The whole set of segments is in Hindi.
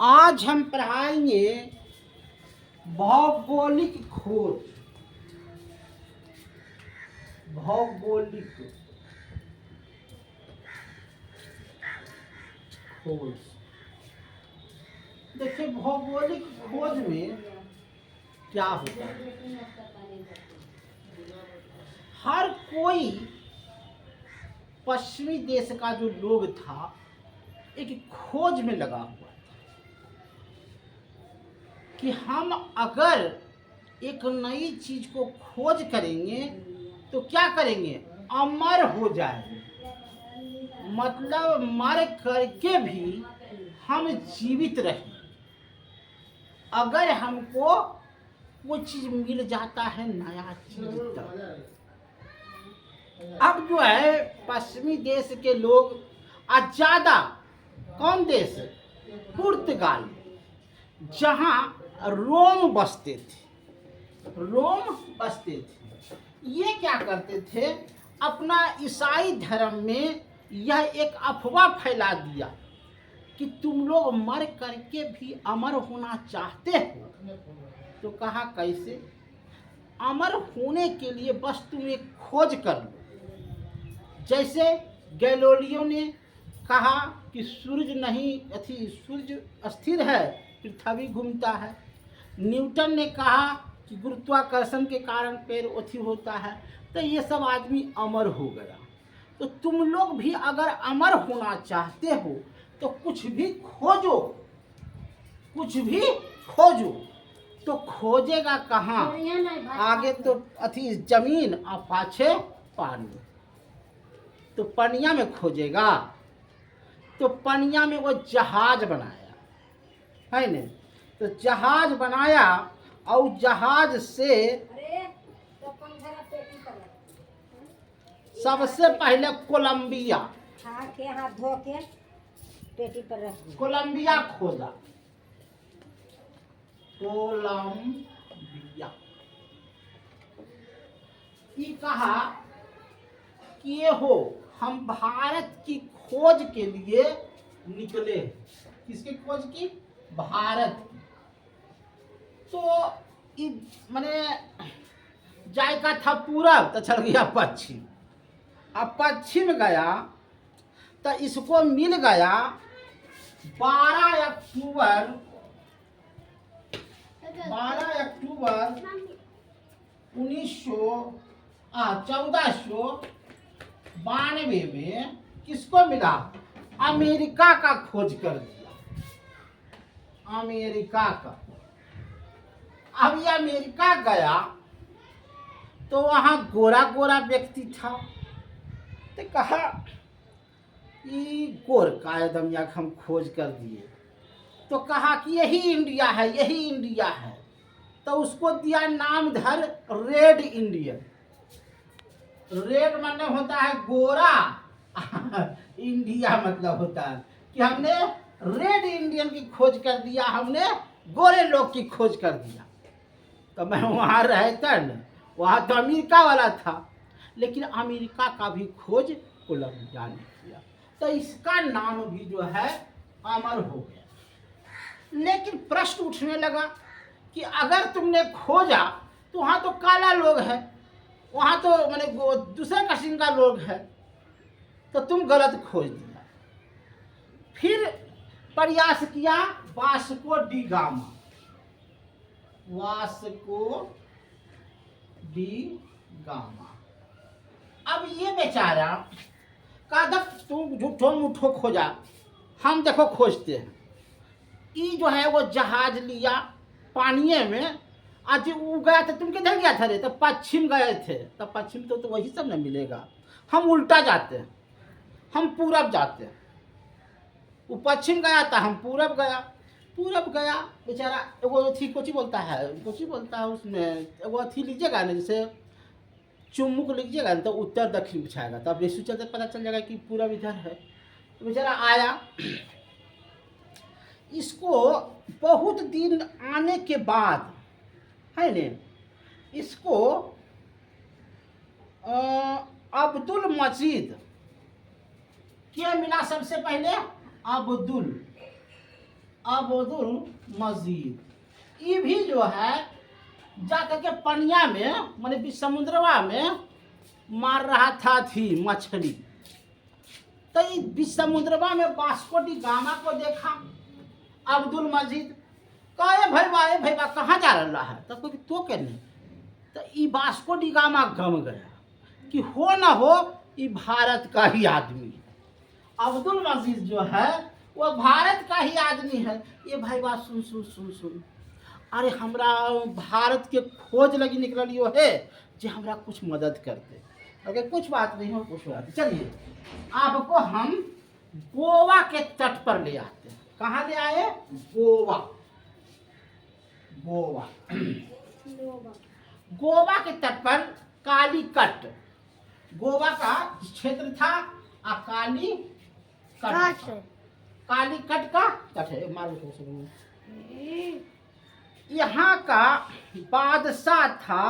आज हम पढ़ाएंगे भौगोलिक खोज। भौगोलिक खोज। देखिए भौगोलिक खोज में क्या होता है, हर कोई पश्चिमी देश का जो लोग था एक खोज में लगा हुआ था कि हम अगर एक नई चीज को खोज करेंगे तो क्या करेंगे, अमर हो जाएंगे। मतलब मर करके भी हम जीवित रहें अगर हमको वो चीज मिल जाता है, नया चीज। तब अब जो है पश्चिमी देश के लोग आज ज्यादा, कौन देश, पुर्तगाल, जहां रोम बसते थे, रोम बसते थे। ये क्या करते थे, अपना ईसाई धर्म में यह एक अफवाह फैला दिया कि तुम लोग मर करके भी अमर होना चाहते हो। तो कहा कैसे, अमर होने के लिए बस तुम एक खोज कर लो। जैसे गैलीलियो ने कहा कि सूर्य नहीं सूर्य स्थिर है, पृथ्वी घूमता है। न्यूटन ने कहा कि गुरुत्वाकर्षण के कारण पैर अथी होता है। तो ये सब आदमी अमर हो गया। तो तुम लोग भी अगर अमर होना चाहते हो तो कुछ भी खोजो, कुछ भी खोजो। तो खोजेगा कहाँ, आगे तो अथी जमीन और पाछे पानी। तो पनिया में खोजेगा, तो पनिया में वो जहाज बनाया है न। तो जहाज बनाया और जहाज से सबसे पहले कोलंबिया, हाथ धो के पेटी पर रख दिया। कोलंबिया खोजा, कोलंबिया। ये कहा कि ये हो हम भारत की खोज के लिए निकले। किसकी खोज की, भारत की। तो मैंने जायका था पूरब तो चल गया पश्चिम। अब पश्चिम गया तो इसको मिल गया 12 अक्टूबर 1492 में किसको मिला, अमेरिका का खोज कर दिया, अमेरिका का। अब ये अमेरिका गया तो वहां गोरा गोरा व्यक्ति था। तो कहा ये गोर का एकदम या हम खोज कर दिए। तो कहा कि यही इंडिया है, यही इंडिया है। तो उसको दिया नाम धर रेड इंडियन। रेड मतलब होता है गोरा इंडिया मतलब होता है कि हमने रेड इंडियन की खोज कर दिया, हमने गोरे लोग की खोज कर दिया। तो मैं वहाँ रहता न, वहाँ तो अमेरिका वाला था, लेकिन अमेरिका का भी खोज कोलंबिया ने किया। तो इसका नाम भी जो है अमर हो गया। लेकिन प्रश्न उठने लगा कि अगर तुमने खोजा तो वहाँ तो काला लोग है, वहाँ तो मैंने दूसरे किस्म का लोग है, तो तुम गलत खोज दिया। फिर प्रयास किया Vasco D gamma, Vasco D gamma. अब ये बेचारा का तुम झूठो मूठो खोजा, हम देखो खोजते हैं। ये जो है वो जहाज लिया पानिये में, आज वो गया था, तुम किधर गया था रे, तो पश्चिम गए थे। तो पश्चिम तो वही सब न मिलेगा, हम उल्टा जाते हैं, हम पूरब जाते हैं। वो पश्चिम गया था, हम पूरब गया। पूरब गया बेचारा, वो अथी कोची बोलता है उसमें, वो अथी लीजिएगा ना, जैसे चुम्मुक लीजिएगा ना तो उत्तर दक्षिण बिछाएगा, तब यीशु चलते पता चल जाएगा कि पूरब इधर है। तो बेचारा आया, इसको बहुत दिन आने के बाद है ने, इसको अब्दुल मजीद क्या मिला सबसे पहले, अब्दुल अब्दुल मजीद ये भी जो है जाकर के पनिया में माने समुद्रवा में मार रहा था थी मछली। तो इस समुद्रवा में वास्को डी गामा को देखा अब्दुल मजीद। कहे भैया कहाँ जा रहा है? तो कोई तो कहने तो ये वास्को डी गामा गम गया कि हो ना हो ये भारत का ही आदमी। अब्दुल मजीद जो है वो भारत का ही आदमी है। ये भाई बात सुन सुन सुन सुन, अरे हमरा भारत के खोज लगी निकलियो है जो हमरा कुछ मदद करते। अगर कुछ बात नहीं हो कुछ बात, चलिए आपको हम गोवा के तट पर ले आते हैं। कहाँ ले आए? गोवा। गोवा गोवा के तट पर कालीकट, गोवा का क्षेत्र था कालीकट का तट है। मारो यहाँ का बादशाह था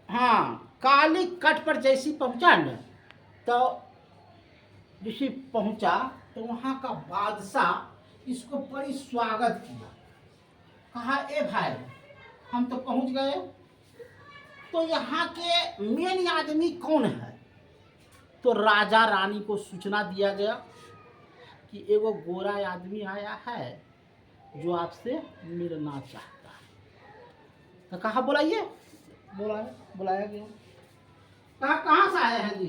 हाँ। कालीकट पर जैसी पहुंचा न तो ऋषि पहुंचा तो वहाँ का बादशाह इसको बड़ी स्वागत किया। कहा ए भाई हम तो पहुंच गए, तो यहाँ के मेन आदमी कौन है? तो राजा रानी को सूचना दिया गया कि एगो गोरा आदमी आया है जो आपसे मिलना चाहता है। तो कहा बुलाइए, बुलाया गया। कहा कहाँ से आए हैं जी?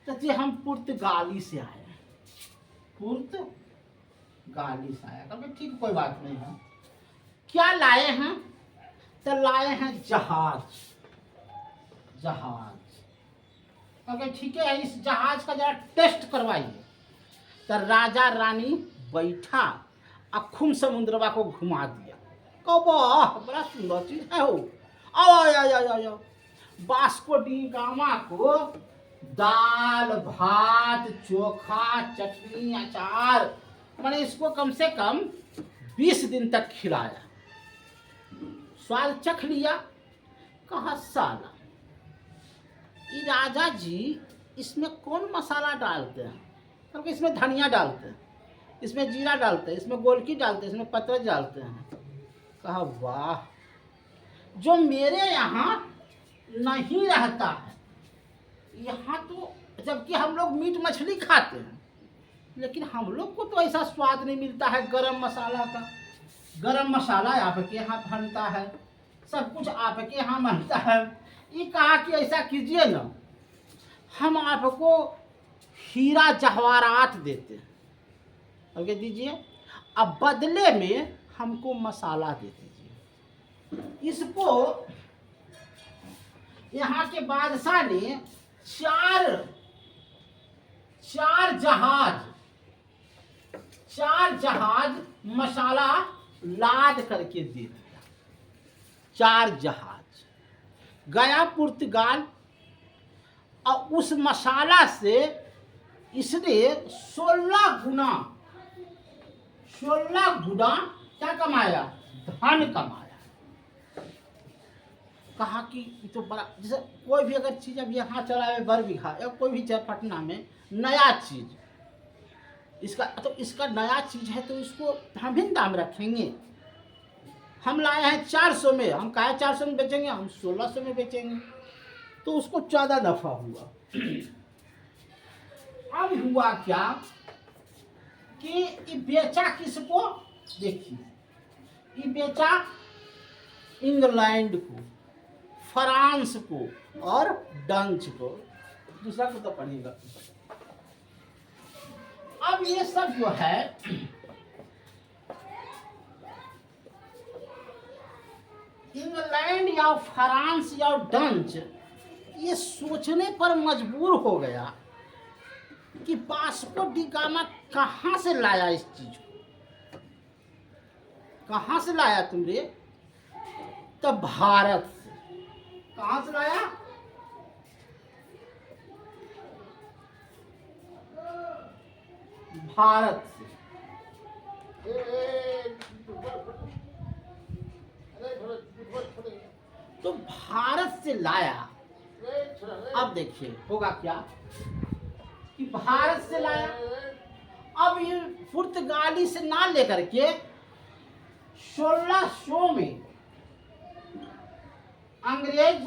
तो जी हम पुर्तगाली से आए हैं। पुर्तगाली से आया। कहा ठीक कोई बात नहीं है। क्या लाए हैं? तो लाए हैं जहाज। अगर ठीक है इस जहाज का जरा टेस्ट करवाइए। तो राजा रानी बैठा और खूब समुद्रवा को घुमा दिया। कहो वाह बड़ा सुंदर चीज है हो। आओ वास्को डी गामा को दाल भात चोखा चटनी अचार मैंने इसको कम से कम 20 दिन तक खिलाया। स्वाद चख लिया। कहा साला ये राजा जी इसमें कौन मसाला डालते हैं? क्योंकि इसमें धनिया डालते हैं, इसमें जीरा डालते हैं, इसमें गोलकी डालते हैं, इसमें पत्र डालते हैं। कहा वाह जो मेरे यहाँ नहीं रहता है। यहाँ तो जबकि हम लोग मीट मछली खाते हैं लेकिन हम लोग को तो ऐसा स्वाद नहीं मिलता है गरम मसाला का। गरम मसाला आपके यहाँ बनता है, सब कुछ आपके यहाँ बनता है। ये कहा कि ऐसा कीजिए ना हम आपको हीरा जवाहरात देते हैं। अब क्या दीजिए, अब बदले में हमको मसाला दे दीजिए। इसको यहाँ के बादशाह ने चार जहाज मसाला लाद करके दे दिया। 4 जहाज गया पुर्तगाल और उस मसाला से इसने 16 गुना क्या कमाया? धन कमाया। कहा कि ये तो बड़ा, जैसे कोई भी अगर चीज़ अब यहाँ चलाए बर बिघा या कोई भी पटना में नया चीज़ इसका नया चीज़ है तो इसको हम ही दाम रखेंगे। हम लाए हैं 400 में, हम कहा 400 में बेचेंगे, हम 1600 में बेचेंगे। तो उसको ज़्यादा नफा हुआ। अब हुआ क्या कि ये बेचा किसको? देखिए ये बेचा इंग्लैंड को, फ्रांस को और डच को। दूसरा को तो पढ़ेगा। अब ये सब जो है इंग्लैंड या फ्रांस या डच ये सोचने पर मजबूर हो गया कि वास्को डी गामा कहाँ से लाया इस चीज को? कहाँ से लाया तुमरे? तो भारत से। कहाँ से लाया? भारत से। तो भारत से लाया अब देखिए होगा क्या कि भारत से लाया, अब ये पुर्तगाली से ना लेकर के 1600 में अंग्रेज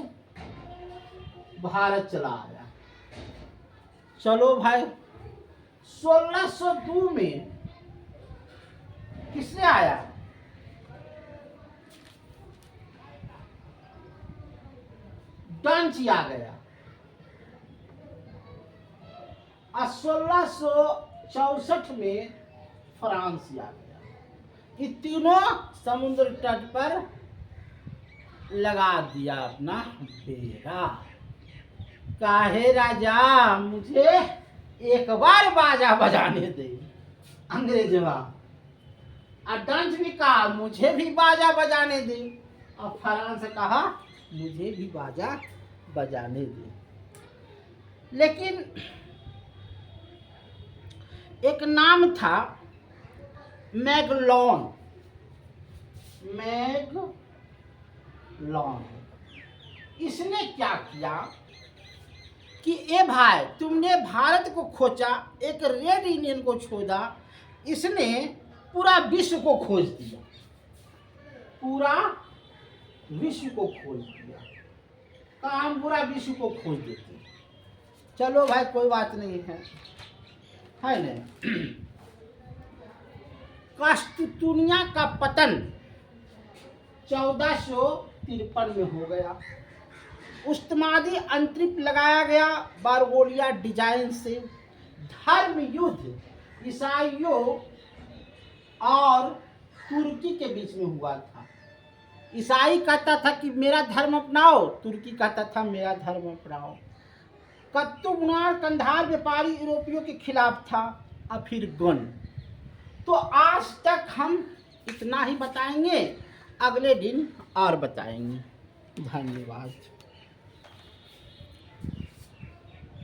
भारत चला आया। चलो भाई 1602 में किसने आया? डच आ गया। और 1664 में फ्रांस आ गया। ये तीनों समुद्र तट पर लगा दिया अपना डेरा। काहे राजा मुझे एक बार बाजा बजाने दे। अंग्रेजवा और डच भी कहा मुझे भी बाजा बजाने दे, और फ्रांस से कहा मुझे भी बाजा बजाने दे। लेकिन एक नाम था मैगलॉन। इसने क्या किया कि ए भाई तुमने भारत को खोजा, एक रेड इंडियन को छोड़ा, इसने पूरा विश्व को खोज दिया, पूरा विश्व को खोज दिया। काम पूरा विश्व को खोज देते। चलो भाई कोई बात नहीं है नहीं। कास्टूनिया का पतन 1453 में हो गया। उस्मादी अंतरिक्ष लगाया गया बारगोलिया डिजाइन से। धर्म युद्ध ईसाइयों और तुर्की के बीच में हुआ था। ईसाई कहता था कि मेरा धर्म अपनाओ, तुर्की कहता था मेरा धर्म अपनाओ। कत्तुबनार कंधार व्यापारी यूरोपियों के खिलाफ था। और फिर गन। तो आज तक हम इतना ही बताएंगे, अगले दिन और बताएंगे। धन्यवाद।